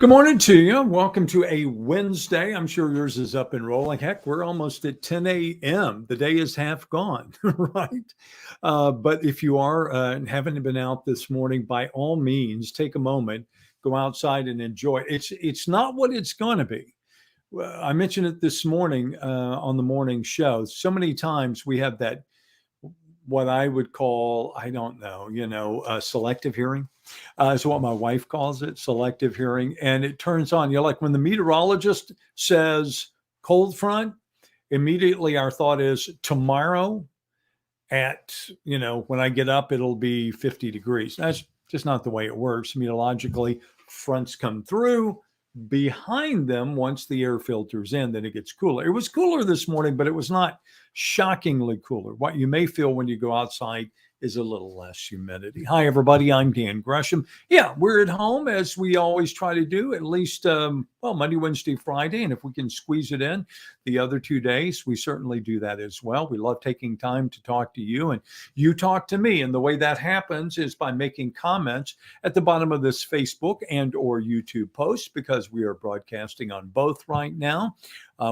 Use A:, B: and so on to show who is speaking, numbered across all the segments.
A: Good morning to you. Welcome to a Wednesday. I'm sure yours is up and rolling. Heck, we're almost at 10 a.m. The day is half gone, right? But if you are and haven't been out this morning, by all means, take a moment, go outside and enjoy it. It's not what it's going to be. Well, I mentioned it this morning on the morning show. So many times we have that what I would call, I don't know, selective hearing is what my wife calls it, selective hearing. And it turns on, like when the meteorologist says cold front, immediately our thought is tomorrow at, when I get up, it'll be 50 degrees. That's just not the way it works. Meteorologically, fronts come through. Behind them, once the air filters in, then it gets cooler. It was cooler this morning, but it was not shockingly cooler. What you may feel when you go outside is a little less humidity. Hi, everybody. I'm Dan Gresham. Yeah, we're at home as we always try to do, at least, Monday, Wednesday, Friday. And if we can squeeze it in the other 2 days, we certainly do that as well. We love taking time to talk to you and you talk to me. And the way that happens is by making comments at the bottom of this Facebook and or YouTube post, because we are broadcasting on both right now.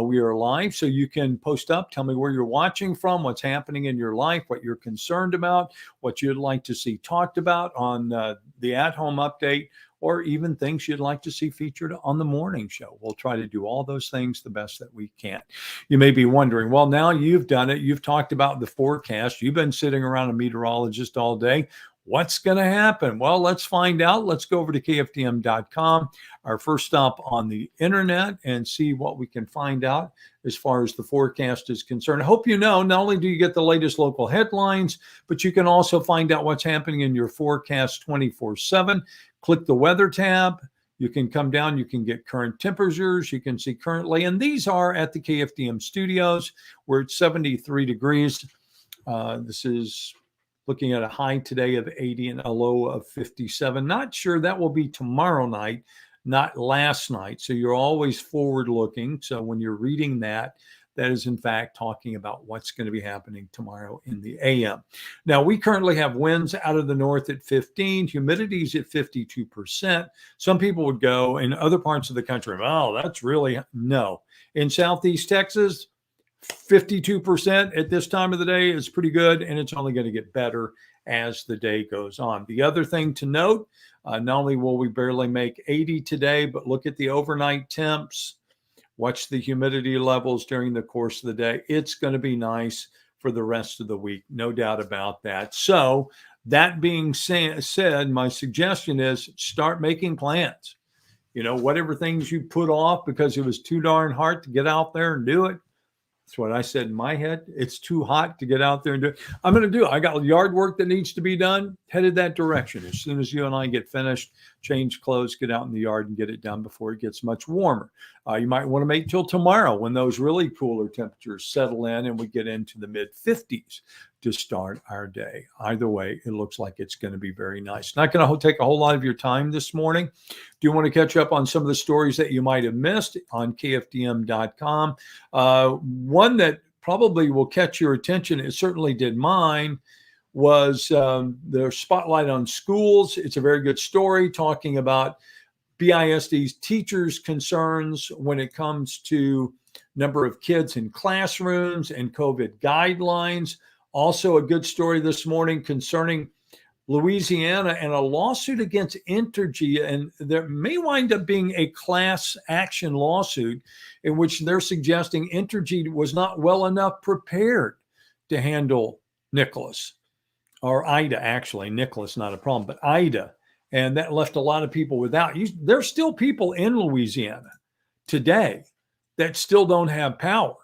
A: We are live, so you can post up, tell me where you're watching from, what's happening in your life, what you're concerned about, what you'd like to see talked about on the at-home update, or even things you'd like to see featured on the morning show. We'll try to do all those things the best that we can. You may be wondering, well, now you've done it. You've talked about the forecast. You've been sitting around a meteorologist all day. What's going to happen? Well, let's find out. Let's go over to KFDM.com, our first stop on the internet, and see what we can find out as far as the forecast is concerned. I hope you know, not only do you get the latest local headlines, but you can also find out what's happening in your forecast 24/7. Click the weather tab. You can come down. You can get current temperatures. You can see currently, and these are at the KFDM studios. We're at 73 degrees. This is looking at a high today of 80 and a low of 57. Not sure that will be tomorrow night, not last night. So you're always forward looking. So when you're reading that, that is in fact talking about what's going to be happening tomorrow in the AM. Now, we currently have winds out of the north at 15, humidity's at 52%. Some people would go in other parts of the country, oh, that's really, no. In Southeast Texas, 52% at this time of the day is pretty good, and it's only going to get better as the day goes on. The other thing to note, not only will we barely make 80 today, but look at the overnight temps. Watch the humidity levels during the course of the day. It's going to be nice for the rest of the week, no doubt about that. So that being said, my suggestion is start making plans. Whatever things you put off because it was too darn hard to get out there and do it. That's what I said in my head. It's too hot to get out there and do it. I'm going to do it. I got yard work that needs to be done. Headed that direction. As soon as you and I get finished, change clothes, get out in the yard and get it done before it gets much warmer. You might want to make till tomorrow when those really cooler temperatures settle in and we get into the mid 50s to start our day. Either way, it looks like it's going to be very nice. Not going to take a whole lot of your time this morning. Do you want to catch up on some of the stories that you might have missed on KFDM.com? One that probably will catch your attention, it certainly did mine, was the spotlight on schools. It's a very good story talking about BISD's teachers' concerns when it comes to number of kids in classrooms and COVID guidelines. Also a good story this morning concerning Louisiana and a lawsuit against Entergy. And there may wind up being a class action lawsuit in which they're suggesting Entergy was not well enough prepared to handle Nicholas. Or Ida, actually. Nicholas, not a problem, but Ida. And that left a lot of people without. There's still people in Louisiana today that still don't have power.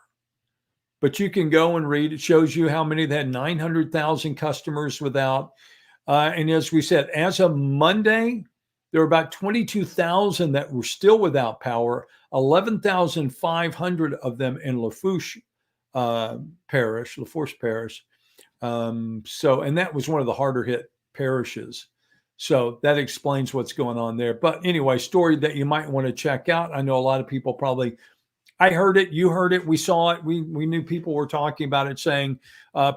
A: But you can go and read. It shows you how many. They had 900,000 customers without. And as we said, as of Monday, there were about 22,000 that were still without power, 11,500 of them in Lafourche Parish. And that was one of the harder hit parishes. So that explains what's going on there. But anyway, story that you might want to check out. I know a lot of people probably, I heard it, you heard it, we saw it. We knew people were talking about it, saying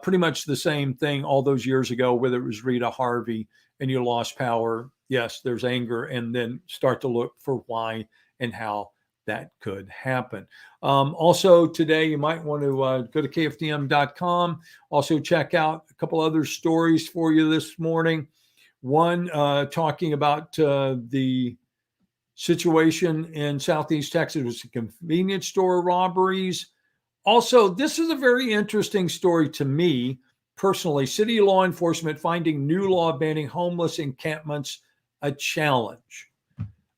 A: pretty much the same thing all those years ago, whether it was Rita Harvey and you lost power yes, there's anger, and then start to look for why and how that could happen. Also, today, you might want to go to kfdm.com. Also, check out a couple other stories for you this morning. One talking about the situation in Southeast Texas with the convenience store robberies. Also, this is a very interesting story to me personally. City law enforcement finding new law banning homeless encampments a challenge.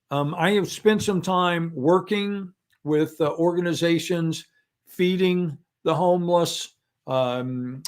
A: I have spent some time working with organizations feeding the homeless, on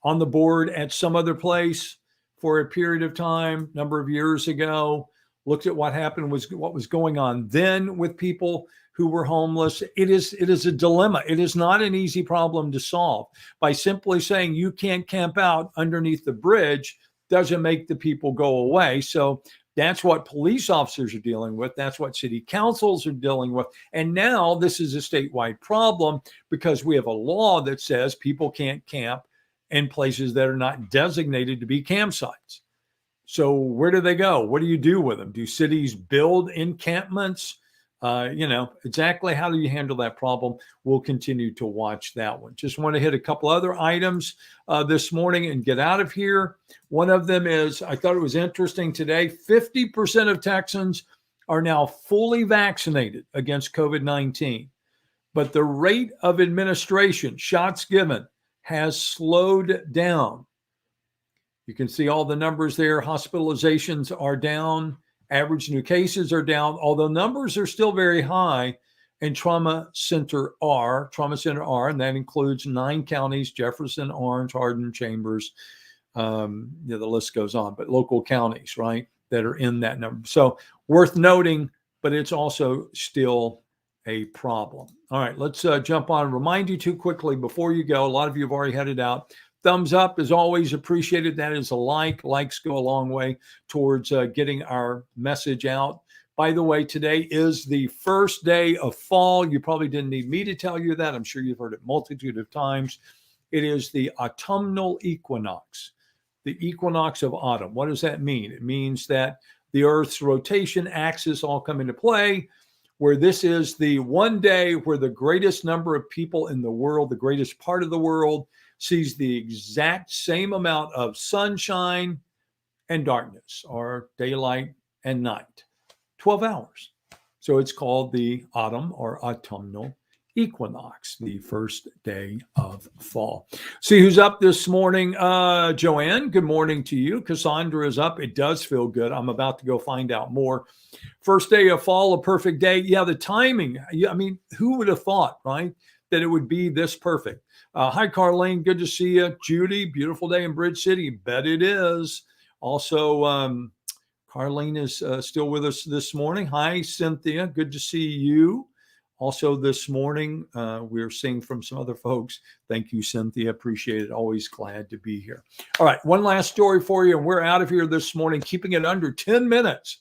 A: the board at some other place for a period of time, number of years ago. Looked at what happened, what was going on then with people who were homeless. It is a dilemma. It is not an easy problem to solve. By simply saying you can't camp out underneath the bridge doesn't make the people go away. So that's what police officers are dealing with. That's what city councils are dealing with. And now this is a statewide problem because we have a law that says people can't camp in places that are not designated to be campsites. So where do they go? What do you do with them? Do cities build encampments? Exactly how do you handle that problem? We'll continue to watch that one. Just want to hit a couple other items this morning and get out of here. One of them is, I thought it was interesting today, 50% of Texans are now fully vaccinated against COVID-19, but the rate of administration, shots given, has slowed down. You can see all the numbers there. Hospitalizations are down. Average new cases are down, although numbers are still very high. And trauma center R, and that includes 9 counties: Jefferson, Orange, Hardin, Chambers. The list goes on, but local counties, right, that are in that number. So worth noting, but it's also still a problem. All right, let's jump on. Remind you too quickly before you go. A lot of you have already headed out. Thumbs up is always appreciated. That is a like. Likes go a long way towards getting our message out. By the way, today is the first day of fall. You probably didn't need me to tell you that. I'm sure you've heard it multitude of times. It is the autumnal equinox, the equinox of autumn. What does that mean? It means that the Earth's rotation axis all come into play, where this is the one day where the greatest number of people in the world, the greatest part of the world, sees the exact same amount of sunshine and darkness, or daylight and night, 12 hours. So it's called the autumn or autumnal equinox, the first day of fall. See who's up this morning. Joanne, good morning to you. Cassandra is up. It does feel good. I'm about to go find out more. First day of fall, a perfect day. Yeah, the timing. I mean, who would have thought, right, that it would be this perfect? Hi, Carlene. Good to see you. Judy, beautiful day in Bridge City. Bet it is. Also, Carlene is still with us this morning. Hi, Cynthia. Good to see you. Also this morning, we're seeing from some other folks. Thank you, Cynthia. Appreciate it. Always glad to be here. All right, one last story for you, and we're out of here this morning, keeping it under 10 minutes.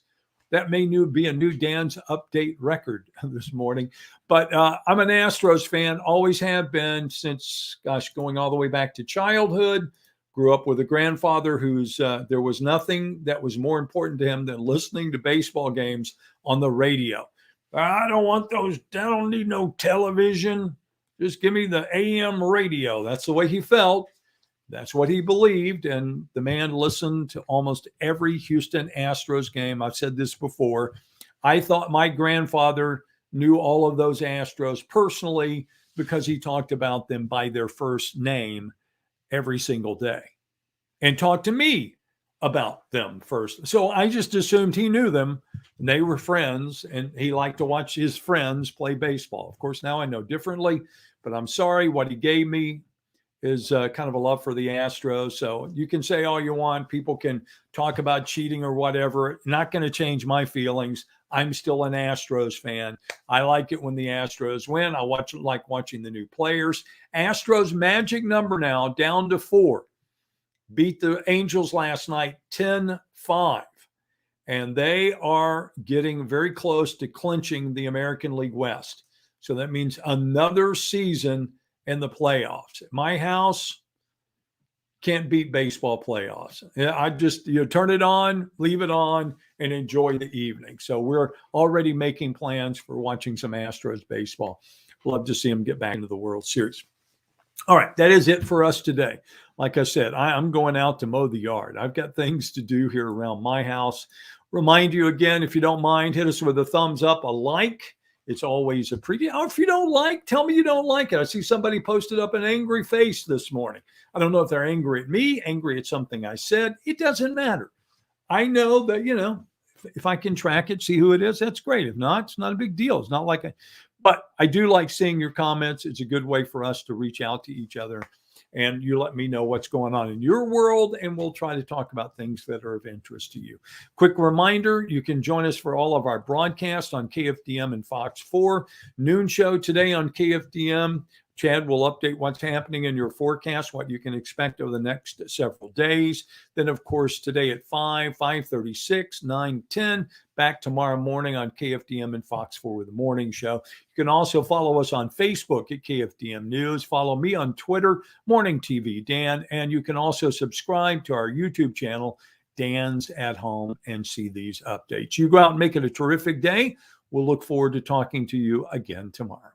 A: That may be a new Dan's update record this morning. But I'm an Astros fan, always have been since, going all the way back to childhood. Grew up with a grandfather who's there was nothing that was more important to him than listening to baseball games on the radio. I don't need no television. Just give me the AM radio. That's the way he felt. That's what he believed, and the man listened to almost every Houston Astros game. I've said this before. I thought my grandfather knew all of those Astros personally because he talked about them by their first name every single day and talked to me about them first. So I just assumed he knew them, and they were friends, and he liked to watch his friends play baseball. Of course, now I know differently, but I'm sorry. What he gave me is kind of a love for the Astros. So you can say all you want. People can talk about cheating or whatever. Not going to change my feelings. I'm still an Astros fan. I like it when the Astros win. I like watching the new players. Astros magic number now down to 4. Beat the Angels last night 10-5. And they are getting very close to clinching the American League West. So that means another season in the playoffs. At my house, can't beat baseball playoffs. Yeah, I just turn it on, leave it on, and enjoy the evening. So we're already making plans for watching some Astros baseball. Love to see them get back into the World Series. All right, that is it for us today. Like I said, I'm going out to mow the yard. I've got things to do here around my house. Remind you again, if you don't mind, hit us with a thumbs up, a like. It's always a pretty. Or if you don't like, tell me you don't like it. I see somebody posted up an angry face this morning. I don't know if they're angry at me, angry at something I said. It doesn't matter. I know that, if I can track it, see who it is, that's great. If not, it's not a big deal. It's not like but I do like seeing your comments. It's a good way for us to reach out to each other, and you let me know what's going on in your world, and we'll try to talk about things that are of interest to you. Quick reminder, you can join us for all of our broadcasts on KFDM and Fox 4. Noon show today on KFDM. Chad will update what's happening in your forecast, what you can expect over the next several days. Then, of course, today at 5, 5:36, 9, 10. Back tomorrow morning on KFDM and Fox 4 with the morning show. You can also follow us on Facebook at KFDM News. Follow me on Twitter, Morning TV Dan. And you can also subscribe to our YouTube channel, Dan's at Home, and see these updates. You go out and make it a terrific day. We'll look forward to talking to you again tomorrow.